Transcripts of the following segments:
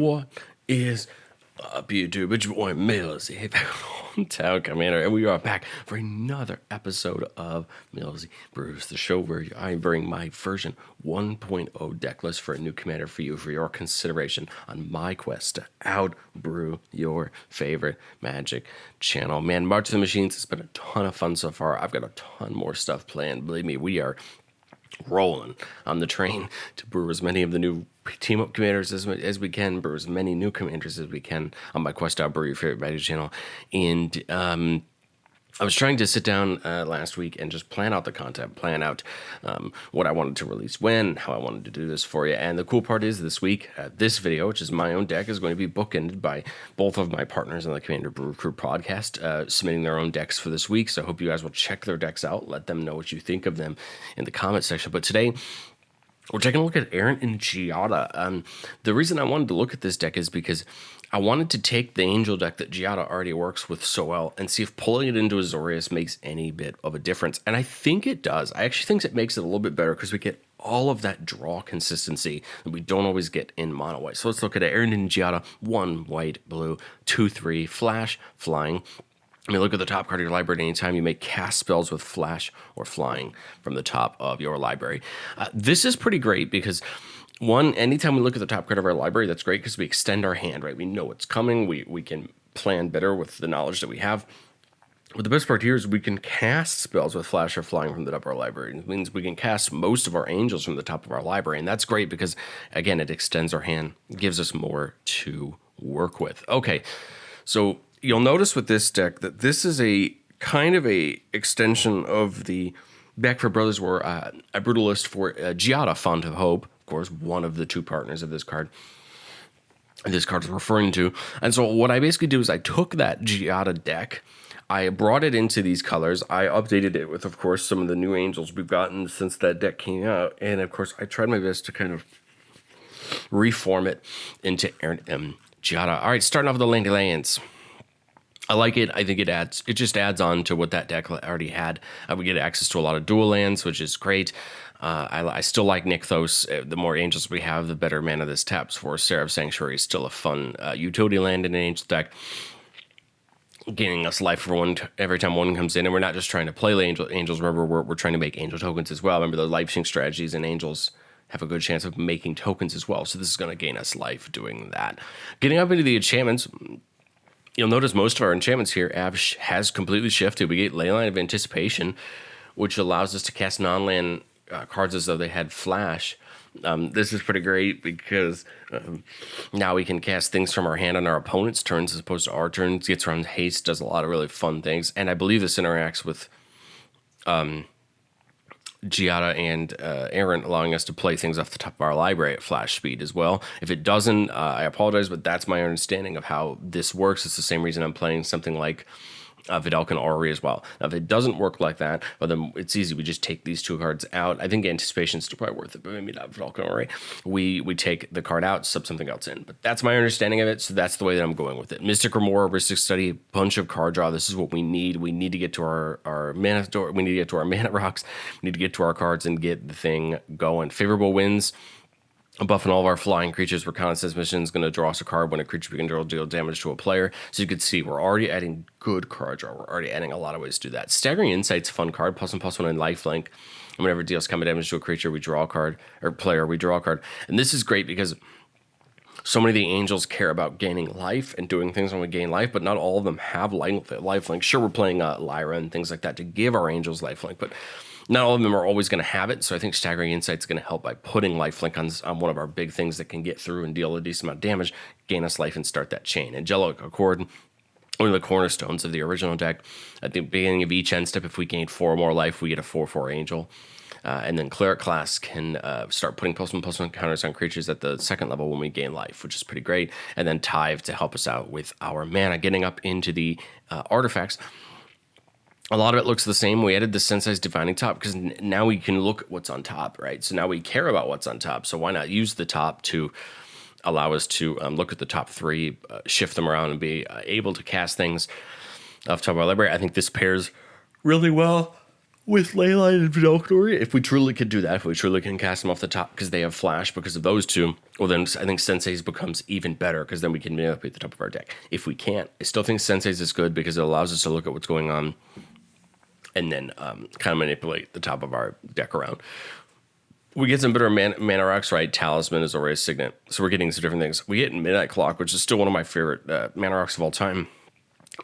What is up, YouTube? It's your boy Millsy, hometown commander, and we are back for another episode of Millsy Brews, the show where I bring my version 1.0 deck list for a new commander for you, for your consideration on my quest to outbrew your favorite Magic channel. Man, March of the Machines has been a ton of fun so far. I've got a ton more stuff planned. Believe me, we are rolling on the train to brew as many of the new team up commanders as we can, brew as many new commanders as we can on my quest to outbrew your favorite Magic channel. And I was trying to sit down last week and just plan out the content, plan out what I wanted to release when, how I wanted to do this for you. And the cool part is this week, this video, which is my own deck, is going to be bookended by both of my partners on the Commander Brew Crew podcast, submitting their own decks for this week. So I hope you guys will check their decks out. Let them know what you think of them in the comment section. But today, we're taking a look at Errant and Giada. The reason I wanted to look at this deck is because I wanted to take the Angel deck that Giada already works with so well and see if pulling it into Azorius makes any bit of a difference. And I think it does. I actually think it makes it a little bit better because we get all of that draw consistency that we don't always get in mono white. So let's look at it. Errant and Giada, 1 white, blue, 2/3, flash, flying. I mean, look at the top card of your library. Anytime you may cast spells with flash or flying from the top of your library. This is pretty great because, one, anytime we look at the top card of our library, that's great because we extend our hand, right? We know what's coming. We can plan better with the knowledge that we have. But the best part here is we can cast spells with flash or flying from the top of our library. It means we can cast most of our angels from the top of our library. And that's great because, again, it extends our hand, gives us more to work with. Okay, so you'll notice with this deck that this is a kind of a extension of the Back for Brothers where a brutalist for Giada, Font of Hope, of course, one of the two partners of this card is referring to. And so what I basically do is I took that Giada deck, I brought it into these colors, I updated it with, of course, some of the new angels we've gotten since that deck came out, and of course I tried my best to kind of reform it into Errant and Giada. All right, starting off with the Landy Lands. I like it. I think it just adds on to what that deck already had. We get access to a lot of dual lands, which is great. I still like Nykthos. The more angels we have, the better mana this taps for. Seraph Sanctuary is still a fun utility land in an angel deck, gaining us life for one every time one comes in. And we're not just trying to play angels. Remember, we're trying to make angel tokens as well. Remember, the life sync strategies and angels have a good chance of making tokens as well. So this is going to gain us life doing that. Getting up into the enchantments, you'll notice most of our enchantments here has completely shifted. We get Leyline of Anticipation, which allows us to cast non-land cards as though they had flash. This is pretty great because now we can cast things from our hand on our opponent's turns as opposed to our turns. Gets around haste, does a lot of really fun things. And I believe this interacts with Giada and Errant, allowing us to play things off the top of our library at flash speed as well. If it doesn't, I apologize, but that's my understanding of how this works. It's the same reason I'm playing something like Vidalcan Orrery as well. Now, if it doesn't work like that, well, then it's easy. We just take these two cards out. I think Anticipation is still probably worth it, but maybe not Vidalcan Orrery. We take the card out, sub something else in. But that's my understanding of it, so that's the way that I'm going with it. Mystic Remora, Ristic Study, bunch of card draw. This is what we need. We need to get to our mana door. We need to get to our mana rocks. We need to get to our cards and get the thing going. Favorable wins. Buffing all of our flying creatures. Reconnaissance mission is going to draw us a card when a creature we control deal damage to a player. So you can see we're already adding good card draw. We're already adding a lot of ways to do that. Staggering Insight's a fun card. +1/+1 in lifelink. And whenever it deals combat damage to a creature, we draw a card. Or player, we draw a card. And this is great because so many of the angels care about gaining life and doing things when we gain life, but not all of them have lifelink. Sure, we're playing Lyra and things like that to give our angels lifelink, but not all of them are always going to have it, so I think Staggering Insight is going to help by putting lifelink on one of our big things that can get through and deal a decent amount of damage, gain us life, and start that chain. Angelic Accord, one of the cornerstones of the original deck. At the beginning of each end step, if we gain 4 or more life, we get a 4/4 angel. And then Cleric class can start putting +1/+1 counters on creatures at the second level when we gain life, which is pretty great. And then Tithe to help us out with our mana. Getting up into the artifacts, a lot of it looks the same. We added the Sensei's Divining Top because now we can look at what's on top, right? So now we care about what's on top. So why not use the top to allow us to look at the top 3, shift them around, and be able to cast things off top of our library. I think this pairs really well with Leyline and Valkyrie, if we truly could do that, if we truly can cast them off the top because they have flash because of those two, well then I think Sensei's becomes even better because then we can manipulate the top of our deck. If we can't, I still think Sensei's is good because it allows us to look at what's going on and then kind of manipulate the top of our deck around. We get some better mana rocks, right? Talisman, Azorius, Signet. So we're getting some different things. We get Midnight Clock, which is still one of my favorite mana rocks of all time.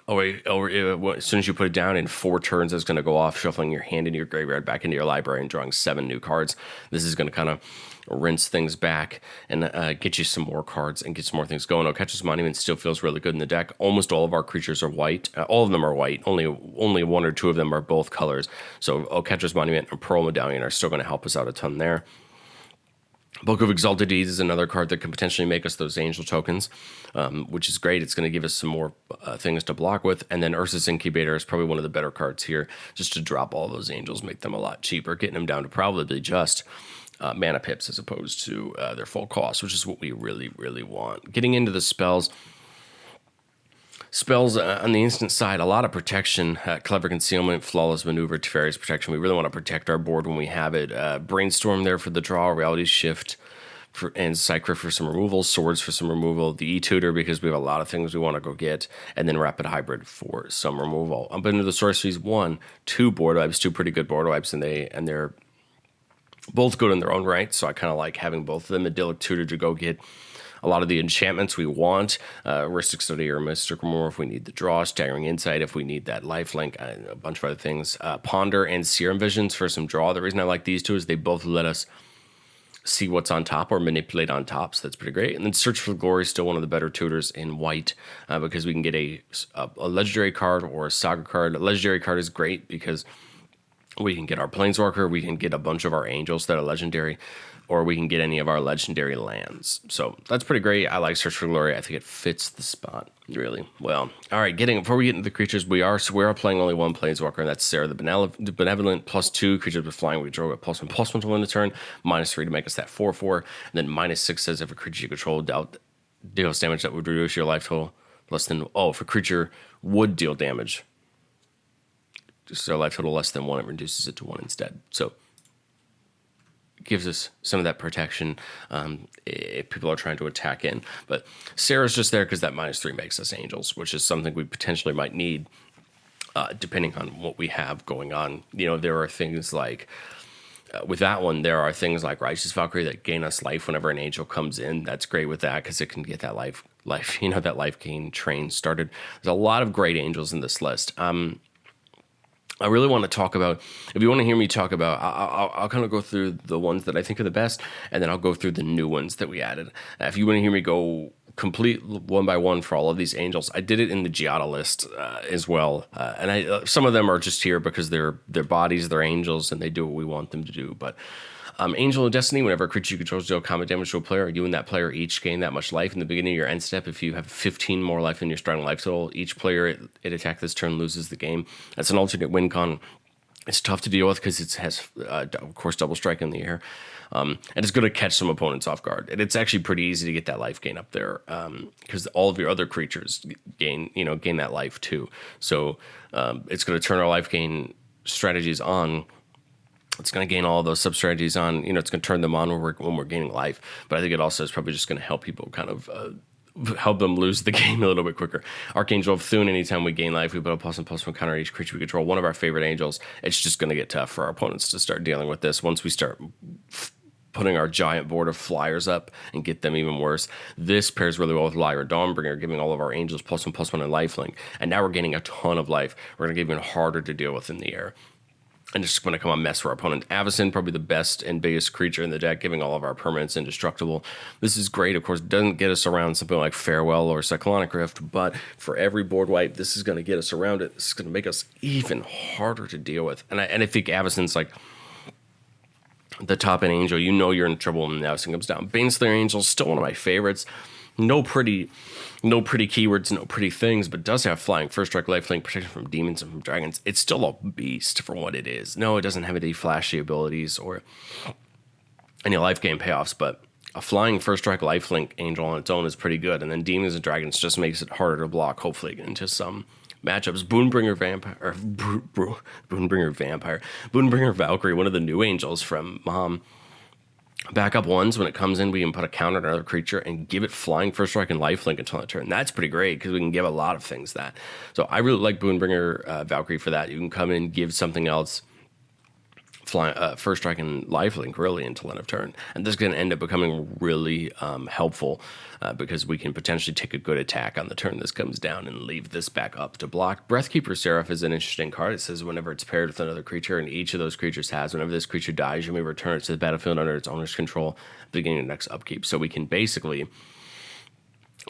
As soon as you put it down in 4 turns, it's going to go off, shuffling your hand into your graveyard, back into your library, and drawing 7 new cards. This is going to kind of rinse things back and get you some more cards and get some more things going. Oketch's Monument still feels really good in the deck. Almost all of our creatures are white. All of them are white. Only 1 or 2 of them are both colors. So Oketch's Monument and Pearl Medallion are still going to help us out a ton there. Book of Exalted Deeds is another card that can potentially make us those angel tokens, which is great. It's going to give us some more things to block with. And then Ursa's Incubator is probably one of the better cards here, just to drop all those angels, make them a lot cheaper, getting them down to probably just mana pips as opposed to their full cost, which is what we really, really want. Getting into the spells. Spells on the instant side, a lot of protection, Clever Concealment, Flawless Maneuver, Teferi's Protection. We really want to protect our board when we have it. Brainstorm there for the draw, Reality Shift, and Psychic for some removal, Swords for some removal, the E-Tutor because we have a lot of things we want to go get, and then Rapid Hybrid for some removal. Up into the sorceries, 1, 2 board wipes, 2 pretty good board wipes, and they're both good in their own right, so I kind of like having both of them. Idyllic Tutor to go get a lot of the enchantments we want, Ristic Study or Mystic Remove if we need the draw, Staggering Insight if we need that lifelink, a bunch of other things. Ponder and Serum Visions for some draw. The reason I like these two is they both let us see what's on top or manipulate on top, so that's pretty great. And then Search for Glory is still one of the better tutors in white because we can get a legendary card or a saga card. A legendary card is great because we can get our Planeswalker, we can get a bunch of our angels that are legendary, or we can get any of our legendary lands. So that's pretty great. I like Search for Glory. I think it fits the spot really well. All right, before we get into the creatures, we are playing only 1 Planeswalker, and that's Sarah the Benevolent. +2 creatures with flying. We draw a +1/+1 to win the turn. -3 to make us that 4/4. And then -6 says if a creature you control deals damage that would reduce your life total less than. Oh, if a creature would deal damage, so life total less than 1, it reduces it to 1 instead. So gives us some of that protection if people are trying to attack in. But Sarah's just there because that -3 makes us angels, which is something we potentially might need depending on what we have going on. You know, there are things like, with that one, there are things like Righteous Valkyrie that gain us life whenever an angel comes in. That's great with that because it can get that life, that life gain train started. There's a lot of great angels in this list. I really want to talk about, if you want to hear me talk about, I'll kind of go through the ones that I think are the best, and then I'll go through the new ones that we added. If you want to hear me go complete one by one for all of these angels, I did it in the Giada list as well. And some of them are just here because they're bodies, they're angels, and they do what we want them to do. But Angel of Destiny, whenever a creature you control deal combat damage to a player, you and that player each gain that much life. In the beginning of your end step, if you have 15 more life than your starting life total, each player it attack this turn loses the game. That's an alternate win con. It's tough to deal with because it has, of course, double strike in the air. And it's going to catch some opponents off guard. And it's actually pretty easy to get that life gain up there because all of your other creatures gain that life too. So it's going to turn our life gain strategies on. It's going to gain all of those sub-strategies on, it's going to turn them on when we're gaining life. But I think it also is probably just going to help people kind of help them lose the game a little bit quicker. Archangel of Thune, anytime we gain life, we put a +1/+1 counter on each creature we control. One of our favorite angels. It's just going to get tough for our opponents to start dealing with this once we start putting our giant board of flyers up and get them even worse. This pairs really well with Lyra Dawnbringer, giving all of our angels +1/+1 and lifelink. And now we're gaining a ton of life. We're going to get even harder to deal with in the air. And it's just going to come on mess for our opponent. Avacyn, probably the best and biggest creature in the deck, giving all of our permanents indestructible. This is great. Of course, it doesn't get us around something like Farewell or Cyclonic Rift, but for every board wipe, this is going to get us around it. This is going to make us even harder to deal with. And I think Avacyn's like the top end angel. You're in trouble when Avacyn comes down. Baneslayer Angel is still one of my favorites. No pretty keywords, no pretty things, but does have flying, first strike, lifelink, protection from demons and from dragons. It's still a beast for what it is. No, it doesn't have any flashy abilities or any life gain payoffs, but a flying first strike, lifelink angel on its own is pretty good. And then demons and dragons just makes it harder to block, hopefully, into some matchups. Boonbringer Vampire, or Boonbringer Vampire, Boonbringer Valkyrie, one of the new angels from backup ones. When it comes in, we can put a counter on another creature and give it flying, first strike, and lifelink until end turn. That's pretty great because we can give a lot of things that. So I really like Boonbringer Valkyrie for that. You can come in and give something else first strike and lifelink really until end of turn, and this is going to end up becoming really helpful because we can potentially take a good attack on the turn this comes down and leave this back up to block. Breathkeeper Seraph is an interesting card. It says whenever it's paired with another creature, and each of those creatures has, whenever this creature dies, you may return it to the battlefield under its owner's control at the beginning of the next upkeep. So we can basically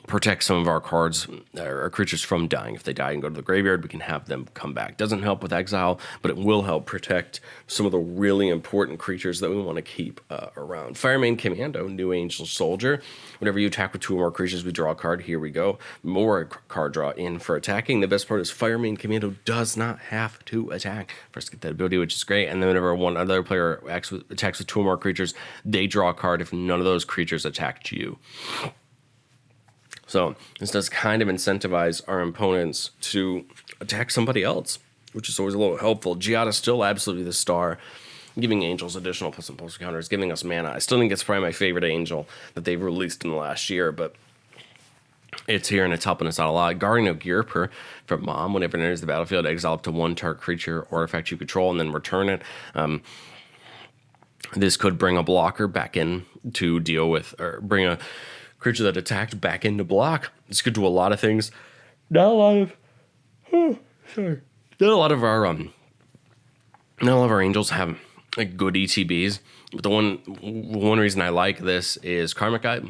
protect some of our cards or creatures from dying. If they die and go to the graveyard, we can have them come back. Doesn't help with exile, but it will help protect some of the really important creatures that we want to keep around. Firemane Commando, New Angel Soldier. Whenever you attack with 2 or more creatures, we draw a card. Here we go. More card draw in for attacking. The best part is Firemane Commando does not have to attack. First get that ability, which is great. And then whenever one other player attacks with 2 or more creatures, they draw a card if none of those creatures attacked you. So this does kind of incentivize our opponents to attack somebody else, which is always a little helpful. Giada is still absolutely the star, giving angels additional plus and plus counters, giving us mana. I still think it's probably my favorite angel that they've released in the last year, but it's here and it's helping us out a lot. Guardian of Girper from Mom. Whenever it enters the battlefield, exile up to 1 target creature or artifact you control and then return it. This could bring a blocker back in to deal with, or bring a creature that attacked back into block. This could do a lot of things. Not a lot of our angels have like good ETBs. But the one reason I like this is Karmic Guide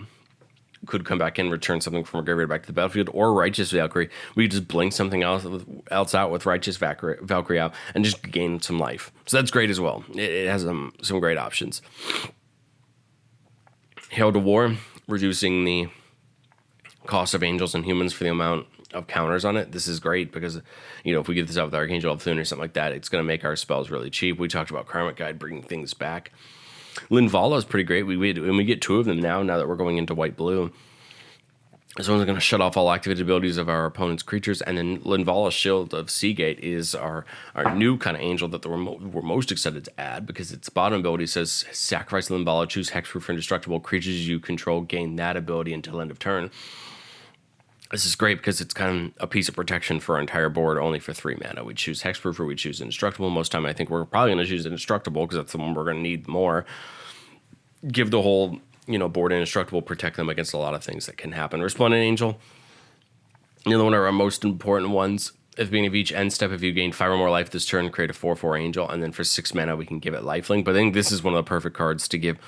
could come back in, return something from a graveyard back to the battlefield, or Righteous Valkyrie. We could just blink something else out with Righteous Valkyrie out and just gain some life. So that's great as well. It has some great options. Hail to War, reducing the cost of angels and humans for the amount of counters on it. This is great because, if we get this out with Archangel of Thune or something like that, it's going to make our spells really cheap. We talked about Karmic Guide bringing things back. Linvala is pretty great. We get 2 of them now that we're going into white-blue. This one's going to shut off all activated abilities of our opponent's creatures, and then Linvala Shield of Seagate is our new kind of angel that we're most excited to add, because its bottom ability says sacrifice Linvala, choose hexproof or indestructible creatures you control, gain that ability until end of turn. This is great because it's kind of a piece of protection for our entire board, only for 3 mana. We choose hexproof or we choose indestructible. Most time I think we're probably going to choose indestructible because that's the one we're going to need more. Give the whole board indestructible, protect them against a lot of things that can happen. Resplendent Angel, one of our most important ones. At the beginning of each end step, if you gain 5 or more life this turn, create a 4/4 Angel, and then for 6 mana, we can give it lifelink. But I think this is one of the perfect cards to give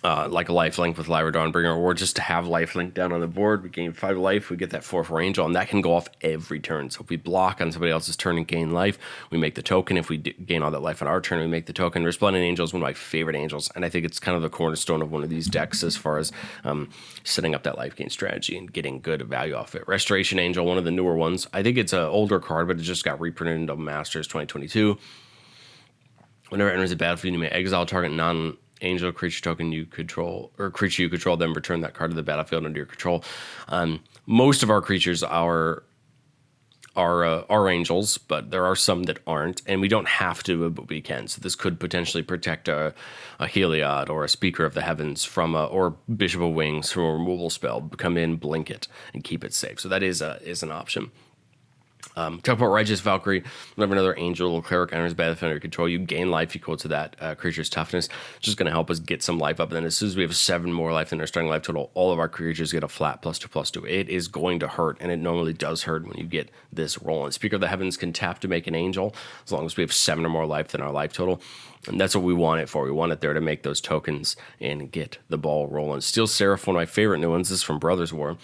like a lifelink with Lyra Dawnbringer, or just to have lifelink down on the board. We gain 5 life, we get that 4/4 Angel, and that can go off every turn. So if we block on somebody else's turn and gain life, we make the token. If we gain all that life on our turn, we make the token. Resplendent Angel is one of my favorite angels, and I think it's kind of the cornerstone of one of these decks as far as setting up that life gain strategy and getting good value off it. Restoration Angel, one of the newer ones. I think it's an older card, but it just got reprinted in Double Masters 2022. Whenever it enters the battlefield, you may exile target non-angel creature token you control, or creature you control, then return that card to the battlefield under your control. Most of our creatures are angels, but there are some that aren't, and we don't have to, but we can. So this could potentially protect a Heliod or a Speaker of the Heavens or Bishop of Wings from a removal spell. Come in, blink it, and keep it safe. So that is an option. Talk about Righteous Valkyrie. Whenever another angel or cleric enters battlefield under control, you gain life equal to that creature's toughness. It's just going to help us get some life up. And then as soon as we have 7 more life than our starting life total, all of our creatures get a flat +2/+2. It is going to hurt, and it normally does hurt when you get this roll. And Speaker of the Heavens can tap to make an angel as long as we have 7 or more life than our life total. And that's what we want it for. We want it there to make those tokens and get the ball rolling. Steel Seraph, one of my favorite new ones. This is from Brothers War.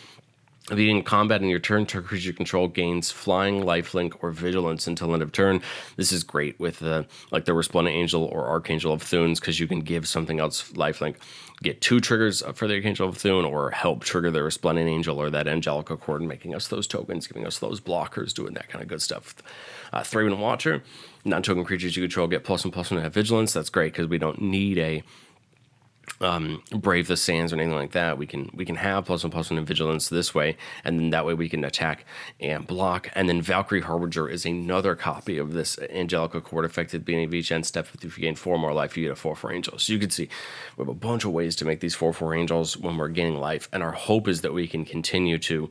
If you in combat in your turn, creature control gains flying, lifelink, or vigilance until end of turn. This is great with the Resplendent Angel or Archangel of Thunes, because you can give something else lifelink. Get 2 triggers for the Archangel of Thune, or help trigger the Resplendent Angel or that Angelic Accord, making us those tokens, giving us those blockers, doing that kind of good stuff. Thraben Watcher, non-token creatures you control get +1/+1 and have vigilance. That's great because we don't need a brave the sands or anything like that. We can have +1/+1 and vigilance this way, and then that way we can attack and block. And then Valkyrie Harbinger is another copy of this Angelic Accord effect. At the beginning of each end step, if you gain 4 more life, you get a 4/4 angel. So you can see we have a bunch of ways to make these 4/4 angels when we're gaining life, and our hope is that we can continue to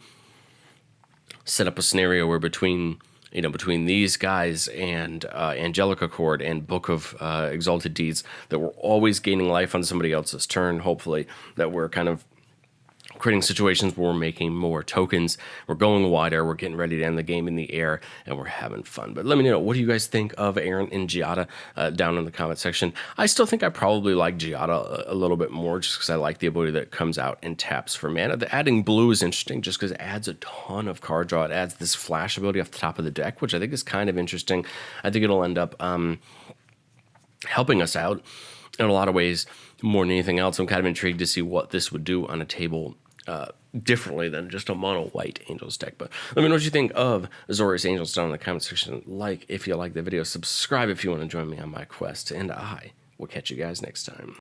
set up a scenario where between these guys and Angelic Accord and Book of Exalted Deeds, that we're always gaining life on somebody else's turn. Hopefully that we're kind of creating situations where we're making more tokens, we're going wider, we're getting ready to end the game in the air, and we're having fun. But let me know, what do you guys think of Errant and Giada down in the comment section. I still think I probably like Giada a little bit more, just because I like the ability that comes out and taps for mana. The adding blue is interesting just because it adds a ton of card draw. It adds this flash ability off the top of the deck, which I think is kind of interesting. I think it'll end up helping us out in a lot of ways more than anything else. I'm kind of intrigued to see what this would do on a table differently than just a mono white Angels deck. But let me know what you think of Azorius Angels down in the comment section. Like if you like the video, subscribe if you want to join me on my quest, and I will catch you guys next time.